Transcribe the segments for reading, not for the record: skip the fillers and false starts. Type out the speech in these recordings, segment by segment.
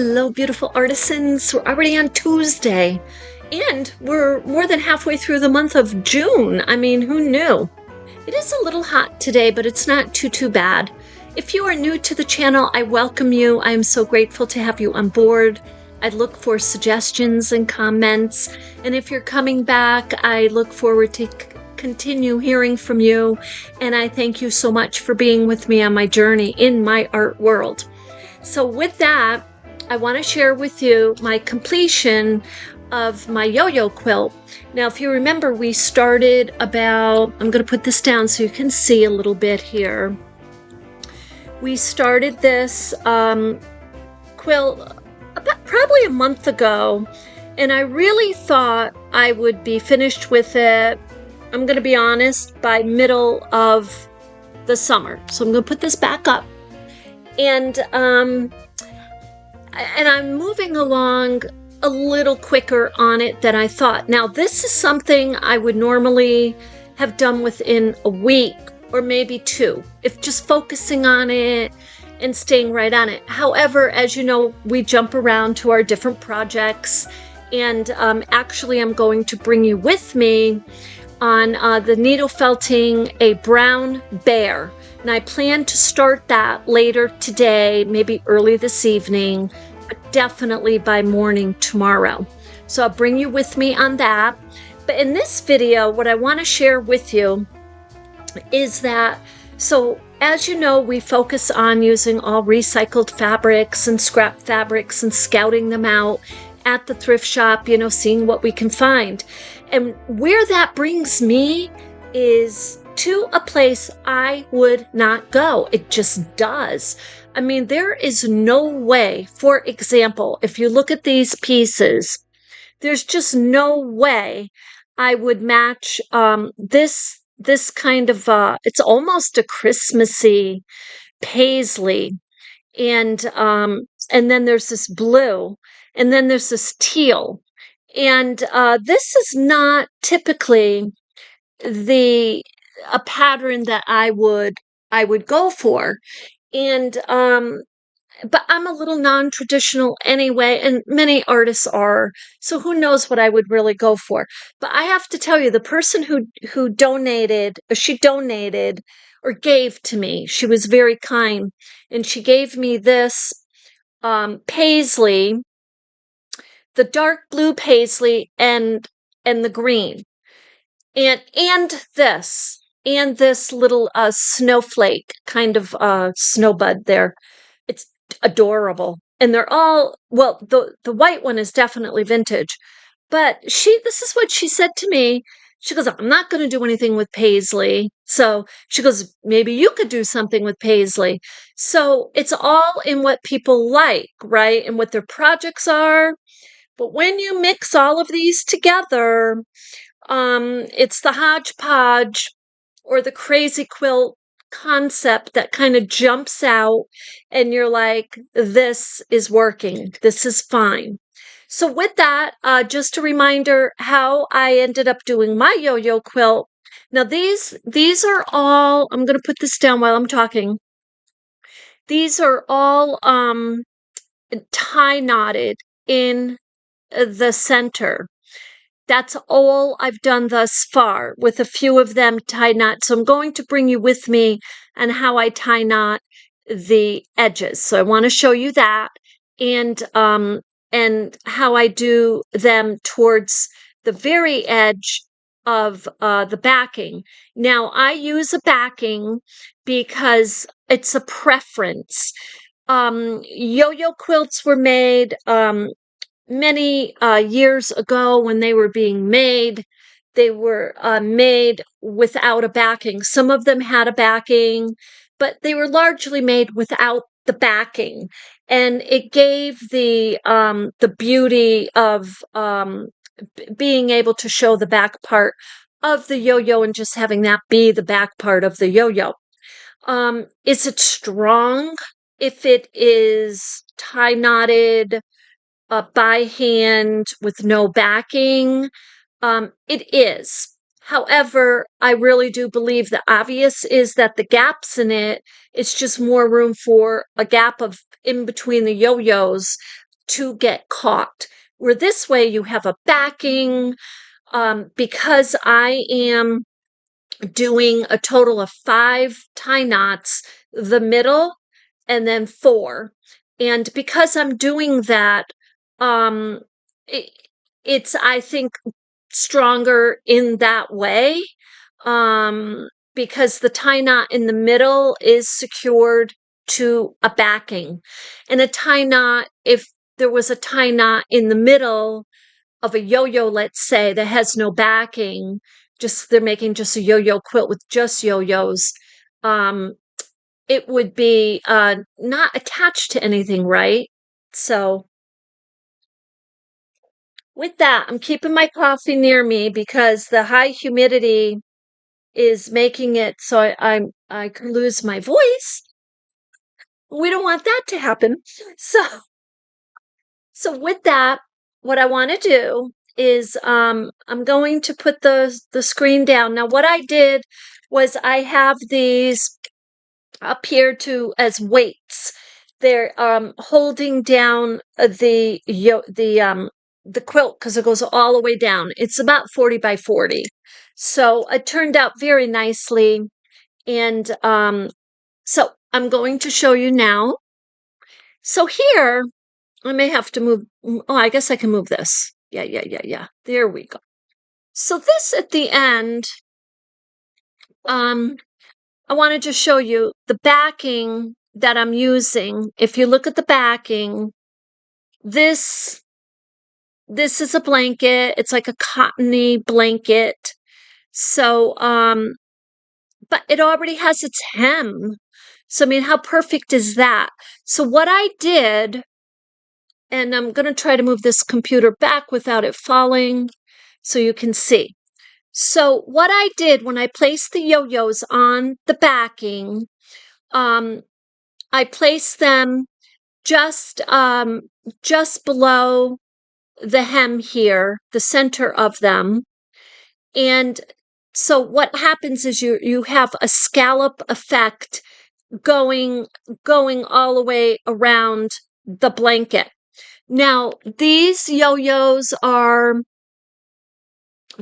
Hello, beautiful artisans. We're already on Tuesday, and we're more than halfway through the month of June. I mean, who knew? It is a little hot today, but it's not too bad. If you are new to the channel, I welcome you. I am so grateful to have you on board. I look for suggestions and comments, and if you're coming back, I look forward to continue hearing from you, and I thank you so much for being with me on my journey in my art world. So with that, I want to share with you my completion of my yo-yo quilt. Now, if you remember, we started about, I'm going to put this down so you can see a little bit here. We started this quilt about probably a month ago, and I really thought I would be finished with it, I'm going to be honest, by middle of the summer. So I'm going to put this back up. And I'm moving along a little quicker on it than I thought. Now, this is something I would normally have done within a week or maybe two, if just focusing on it and staying right on it. However, as you know, we jump around to our different projects, and actually I'm going to bring you with me on the needle felting a brown bear. And I plan to start that later today, maybe early this evening, but definitely by morning tomorrow. So I'll bring you with me on that. But in this video, what I want to share with you is that, so as you know, we focus on using all recycled fabrics and scrap fabrics and scouting them out at the thrift shop, you know, seeing what we can find. And where that brings me is to a place I would not go. It just does. I mean, there is no way, for example, if you look at these pieces, there's just no way I would match this kind of, it's almost a Christmassy paisley. And then there's this blue, and then there's this teal. And this is not typically a pattern that I would go for. And but I'm a little non-traditional anyway, and many artists are, so who knows what I would really go for. But I have to tell you, the person who donated, or she donated or gave to me, she was very kind, and she gave me this paisley, the dark blue paisley, and the green, and this little snowflake kind of snowbud there. It's adorable. And they're all, well, the white one is definitely vintage, but this is what she said to me. She goes, I'm not going to do anything with paisley. So she goes, maybe you could do something with paisley. So it's all in what people like, right? And what their projects are. But when you mix all of these together, it's the hodgepodge or the crazy quilt concept that kind of jumps out, and you're like, this is working. This is fine. So with that, just a reminder how I ended up doing my yo-yo quilt. Now these are all, I'm going to put this down while I'm talking. These are all tie knotted in the center. That's all I've done thus far, with a few of them tie knot. So I'm going to bring you with me on how I tie knot the edges. So I want to show you that, and how I do them towards the very edge of the backing. Now, I use a backing because it's a preference. Yo-yo quilts were made many years ago. When they were being made, they were made without a backing. Some of them had a backing, but they were largely made without the backing. And it gave the beauty of being able to show the back part of the yo-yo and just having that be the back part of the yo-yo. Is it strong if it is tie knotted by hand with no backing? It is. However, I really do believe the obvious is that the gaps in it, it's just more room for a gap of in between the yo-yos to get caught. Where this way you have a backing, because I am doing a total of 5 tie knots, the middle, and then 4. And because I'm doing that, um, it, it's, I think, stronger in that way, because the tie knot in the middle is secured to a backing. And a tie knot, if there was a tie knot in the middle of a yo-yo, let's say, that has no backing, just they're making just a yo-yo quilt with just yo-yos, it would be not attached to anything, right? So with that, I'm keeping my coffee near me because the high humidity is making it so I could lose my voice. We don't want that to happen. So with that, what I want to do is I'm going to put the screen down. Now what I did was I have these up here to as weights. They're holding down the quilt because it goes all the way down. It's about 40 by 40. So it turned out very nicely. And so I'm going to show you now. So here, I may have to move. Oh, I guess I can move this. Yeah. There we go. So this at the end, I want to just show you the backing that I'm using. If you look at the backing, this is a blanket. It's like a cottony blanket. So, but it already has its hem. So, I mean, how perfect is that? So what I did, and I'm going to try to move this computer back without it falling so you can see. So what I did when I placed the yo-yos on the backing, I placed them just below the hem here, the center of them. And so what happens is you have a scallop effect going all the way around the blanket. Now, these yo-yos are,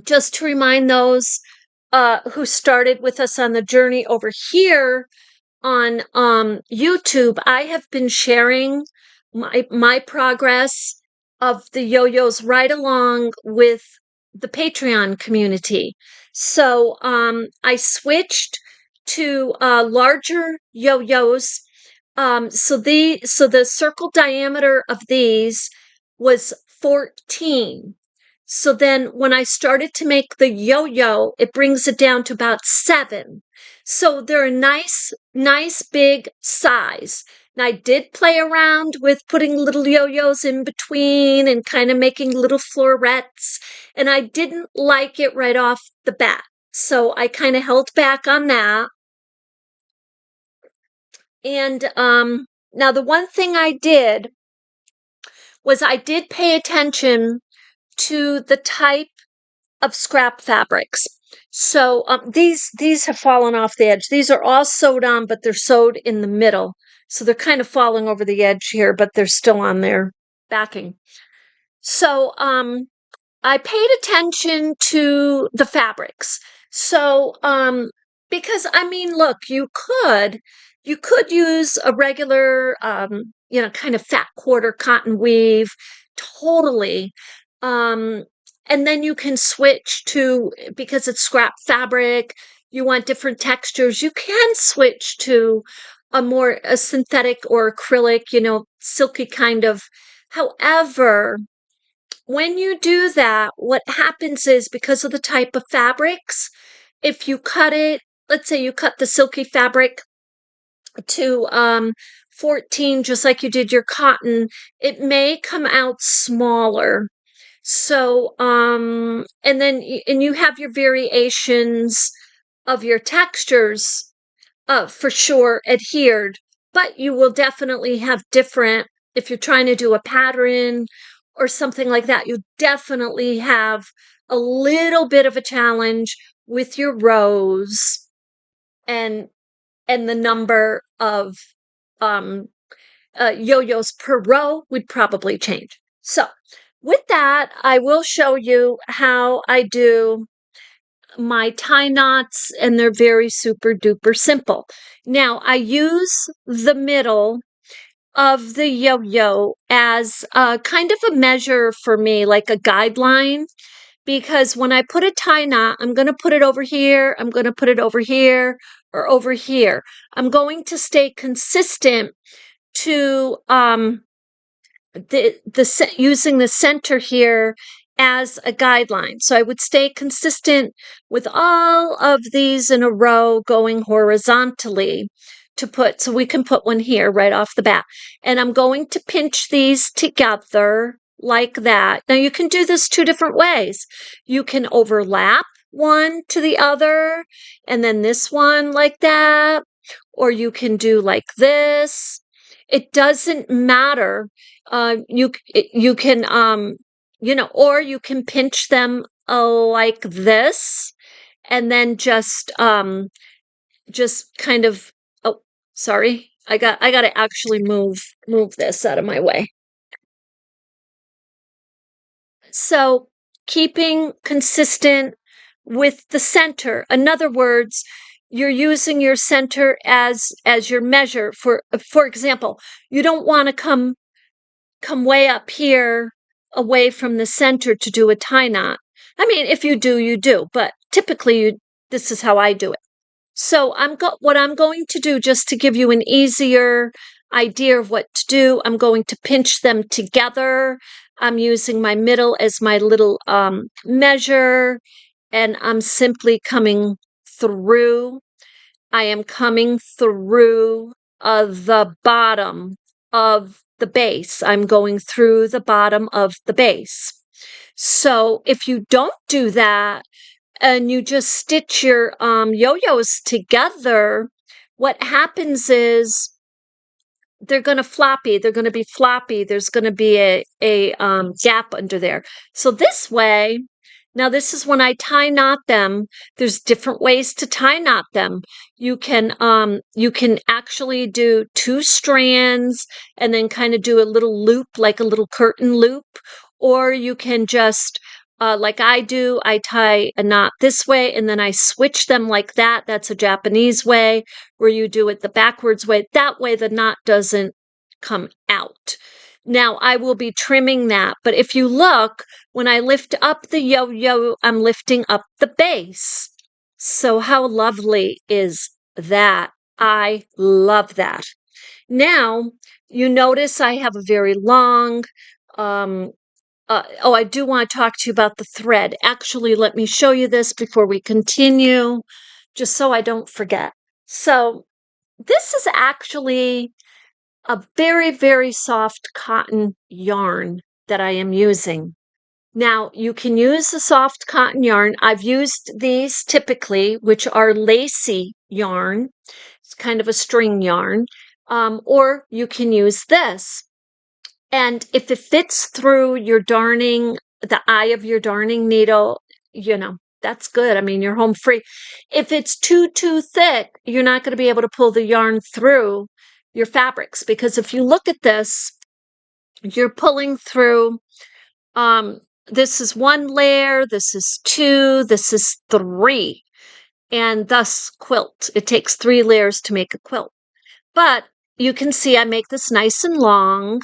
just to remind those who started with us on the journey over here on YouTube, I have been sharing my progress of the yo-yos right along with the Patreon community. So I switched to larger yo-yos. So the circle diameter of these was 14. So then when I started to make the yo-yo, it brings it down to about 7. So they're a nice big size. And I did play around with putting little yo-yos in between and kind of making little florets. And I didn't like it right off the bat. So I kind of held back on that. And now the one thing I did was I did pay attention to the type of scrap fabrics. So these have fallen off the edge. These are all sewed on, but they're sewed in the middle. So they're kind of falling over the edge here, but they're still on their backing. So I paid attention to the fabrics. So because I mean, look, you could use a regular kind of fat quarter cotton weave, totally. And then you can switch to, because it's scrap fabric, you want different textures, you can switch to a synthetic or acrylic, silky kind of. However, when you do that, what happens is, because of the type of fabrics, if you cut it, let's say you cut the silky fabric to 14, just like you did your cotton, it may come out smaller. So, and you have your variations of your textures, for sure adhered, but you will definitely have different, if you're trying to do a pattern or something like that, you definitely have a little bit of a challenge with your rows and the number of yo-yos per row would probably change. So with that, I will show you how I do my tie knots, and they're very super duper simple. Now I use the middle of the yo-yo as kind of a measure for me, like a guideline, because when I put a tie knot, I'm going to put it over here, I'm going to put it over here, or over here. I'm going to stay consistent to using the center here as a guideline. So I would stay consistent with all of these in a row going horizontally so we can put one here right off the bat. And I'm going to pinch these together like that. Now you can do this two different ways. You can overlap one to the other, and then this one like that, or you can do like this. It doesn't matter. You can or you can pinch them like this, and then just kind of, oh, sorry, I got to actually move this out of my way. So keeping consistent with the center. In other words, you're using your center as your measure. For example, you don't want to come way up here away from the center to do a tie knot. I mean, if you do, you do, but typically this is how I do it. So what I'm going to do, just to give you an easier idea of what to do, I'm going to pinch them together. I'm using my middle as my little measure, and I'm simply coming through. I am coming through the bottom of the base. I'm going through the bottom of the base. So if you don't do that and you just stitch your yo-yos together, what happens is they're going to floppy. They're going to be floppy. There's going to be a gap under there. So this way, now this is when I tie knot them. There's different ways to tie knot them. You can actually do 2 strands and then kind of do a little loop, like a little curtain loop, or you can just like I do, I tie a knot this way and then I switch them like that. That's a Japanese way, where you do it the backwards way. That way the knot doesn't come out. Now I will be trimming that, but if you look, when I lift up the yo-yo, I'm lifting up the base. So how lovely is that? I love that. Now, you notice I have a very long, I do want to talk to you about the thread. Actually, let me show you this before we continue, just so I don't forget. So this is actually a very, very soft cotton yarn that I am using. Now, you can use the soft cotton yarn. I've used these typically, which are lacy yarn. It's kind of a string yarn. Or you can use this. And if it fits through your darning, the eye of your darning needle, that's good. I mean, you're home free. If it's too thick, you're not going to be able to pull the yarn through your fabrics, because if you look at this, you're pulling through, this is 1 layer, this is 2, this is 3, and thus quilt. It takes 3 layers to make a quilt. But you can see I make this nice and long,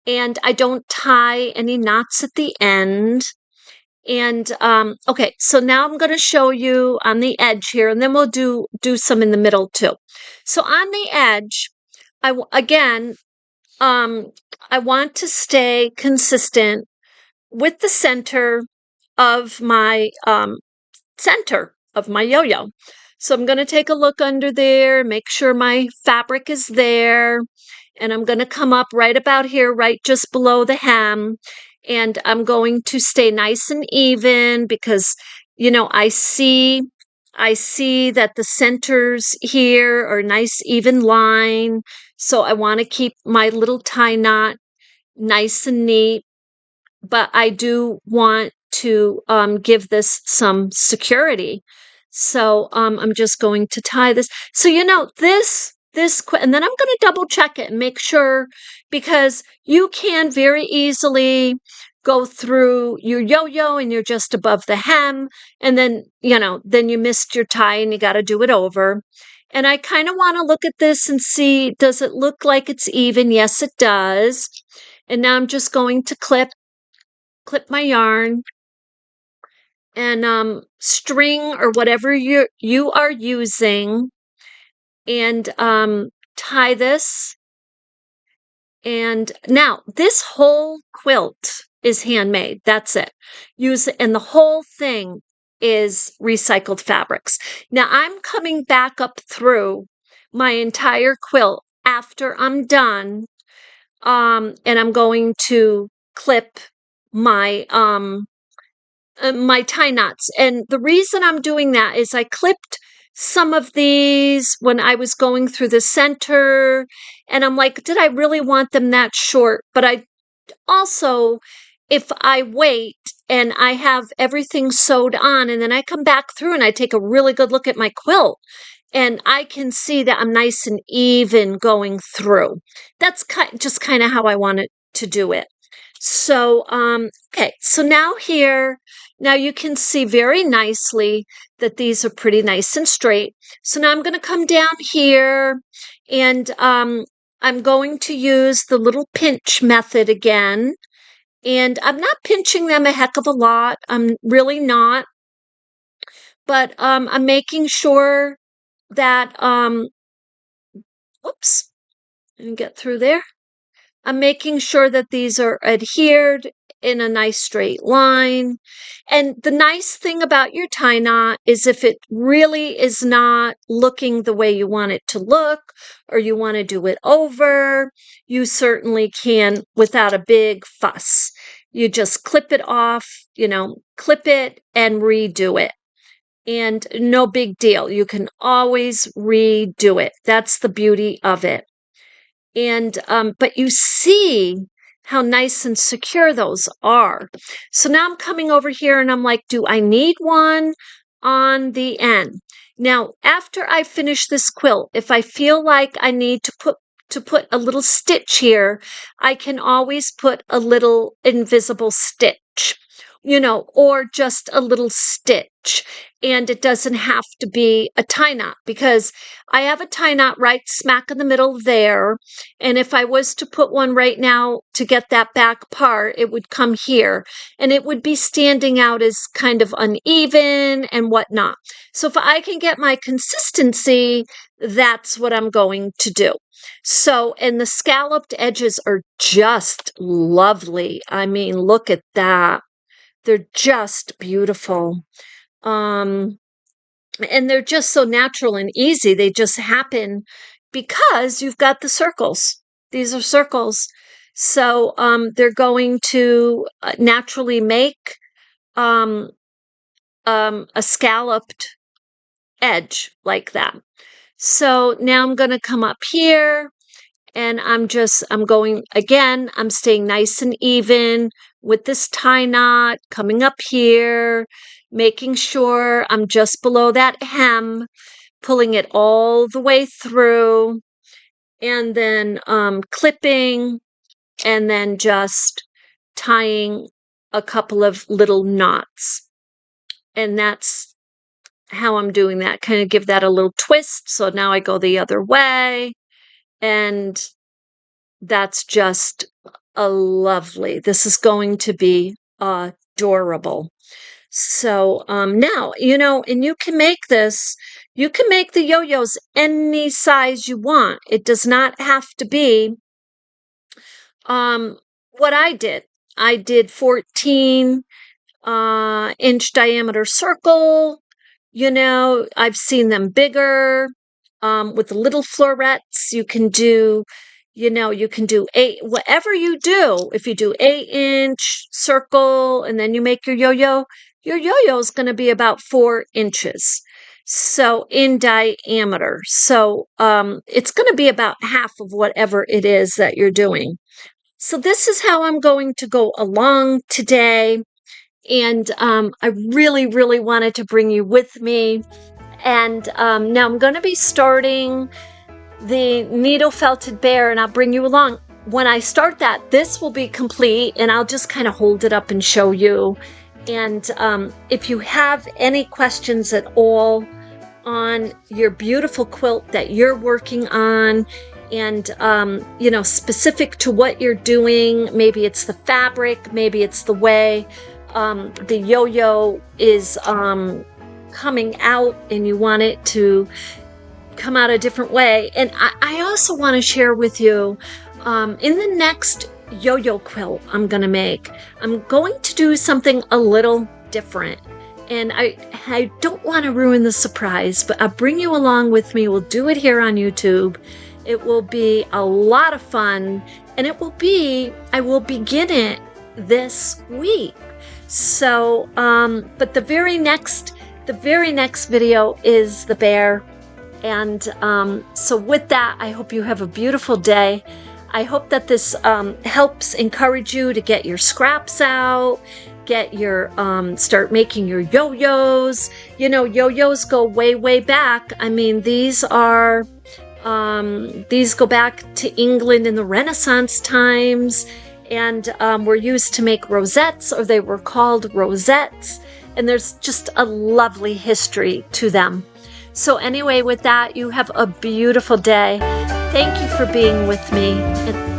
and I don't tie any knots at the end. And okay, so now I'm going to show you on the edge here, and then we'll do some in the middle too. So on the edge, I want to stay consistent with the center of my yo-yo. So I'm going to take a look under there, make sure my fabric is there, and I'm going to come up right about here, right just below the hem, and I'm going to stay nice and even, because I see that the centers here are nice even line, so I want to keep my little tie knot nice and neat, but I do want to give this some security. So I'm just going to tie this. So this and then I'm going to double check it and make sure, because you can very easily go through your yo-yo and you're just above the hem, and then, then you missed your tie and you got to do it over. And I kind of want to look at this and see, does it look like it's even? Yes, it does. And now I'm just going to clip my yarn and string or whatever you are using, and tie this. And now this whole quilt is handmade. That's it. And the whole thing is recycled fabrics. Now I'm coming back up through my entire quilt after I'm done, and I'm going to clip my my tie knots. And the reason I'm doing that is I clipped some of these when I was going through the center, and I'm like, did I really want them that short? But I also, if I wait and I have everything sewed on and then I come back through and I take a really good look at my quilt, and I can see that I'm nice and even going through. That's just kind of how I wanted to do it. So, okay, so now you can see very nicely that these are pretty nice and straight. So now I'm going to come down here, and I'm going to use the little pinch method again. And I'm not pinching them a heck of a lot. I'm really not. But I'm making sure that, whoops, and get through there. I'm making sure that these are adhered in a nice straight line. And the nice thing about your tie knot is if it really is not looking the way you want it to look, or you want to do it over, you certainly can without a big fuss. You just clip it off, clip it and redo it. And no big deal. You can always redo it. That's the beauty of it. And but you see how nice and secure those are. So now I'm coming over here and I'm like, do I need one on the end? Now, after I finish this quilt, if I feel like I need to put a little stitch here, I can always put a little invisible stitch, or just a little stitch. And it doesn't have to be a tie knot, because I have a tie knot right smack in the middle there. And if I was to put one right now to get that back part, it would come here and it would be standing out as kind of uneven and whatnot. So if I can get my consistency, that's what I'm going to do. So, and the scalloped edges are just lovely. I mean, look at that. They're just beautiful. And they're just so natural and easy. They just happen because you've got the circles. These are circles. So they're going to naturally make a scalloped edge like that. So now I'm going to come up here, and I'm staying nice and even with this tie knot, coming up here, making sure I'm just below that hem, pulling it all the way through, and then clipping, and then just tying a couple of little knots. And that's how I'm doing that. Kind of give that a little twist. So now I go the other way, and that's just lovely. This is going to be adorable. So now, and you can make the yo-yos any size you want. It does not have to be what I did. I did 14 inch diameter circle. I've seen them bigger with the little florets. You can do 8, whatever you do. If you do 8-inch circle and then you make your yo-yo is going to be about 4 inches. So in diameter. So it's going to be about half of whatever it is that you're doing. So this is how I'm going to go along today. And I really, really wanted to bring you with me. And now I'm going to be starting the needle felted bear, and I'll bring you along. When I start that, this will be complete, and I'll just kind of hold it up and show you. And if you have any questions at all on your beautiful quilt that you're working on, and specific to what you're doing, maybe it's the fabric, maybe it's the way the yo-yo is coming out, and you want it to come out a different way. And I also want to share with you, in the next yo-yo quilt I'm going to make, I'm going to do something a little different. And I don't want to ruin the surprise, but I'll bring you along with me. We'll do it here on YouTube. It will be a lot of fun, and I will begin it this week. So, but the very next video is the bear. And so with that, I hope you have a beautiful day. I hope that this helps encourage you to get your scraps out, get your start making your yo-yos. Yo-yos go way, way back. I mean, these go back to England in the Renaissance times, and were used to make rosettes, or they were called rosettes. And there's just a lovely history to them. So anyway, with that, you have a beautiful day. Thank you for being with me. And